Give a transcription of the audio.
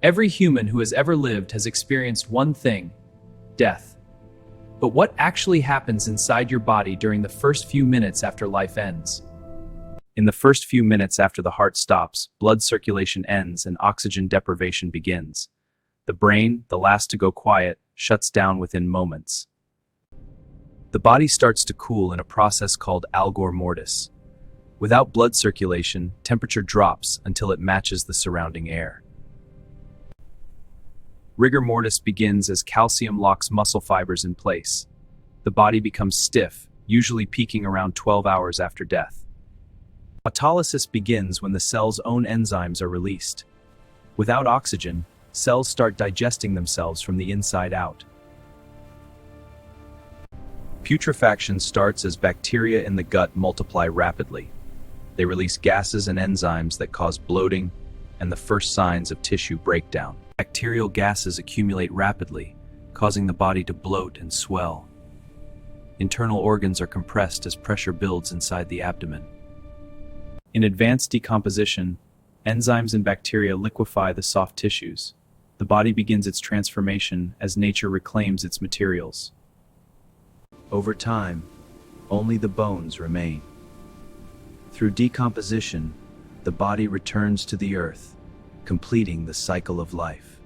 Every human who has ever lived has experienced one thing: death. But what actually happens inside your body during the first few minutes after life ends? In the first few minutes after the heart stops, blood circulation ends and oxygen deprivation begins. The brain, the last to go quiet, shuts down within moments. The body starts to cool in a process called rigor mortis. Without blood circulation, temperature drops until it matches the surrounding air. Rigor mortis begins as calcium locks muscle fibers in place. The body becomes stiff, usually peaking around 12 hours after death. Autolysis begins when the cell's own enzymes are released. Without oxygen, cells start digesting themselves from the inside out. Putrefaction starts as bacteria in the gut multiply rapidly. They release gases and enzymes that cause bloating and the first signs of tissue breakdown. Bacterial gases accumulate rapidly, causing the body to bloat and swell. Internal organs are compressed as pressure builds inside the abdomen. In advanced decomposition, enzymes and bacteria liquefy the soft tissues. The body begins its transformation as nature reclaims its materials. Over time, only the bones remain. Through decomposition, the body returns to the earth, completing the cycle of life.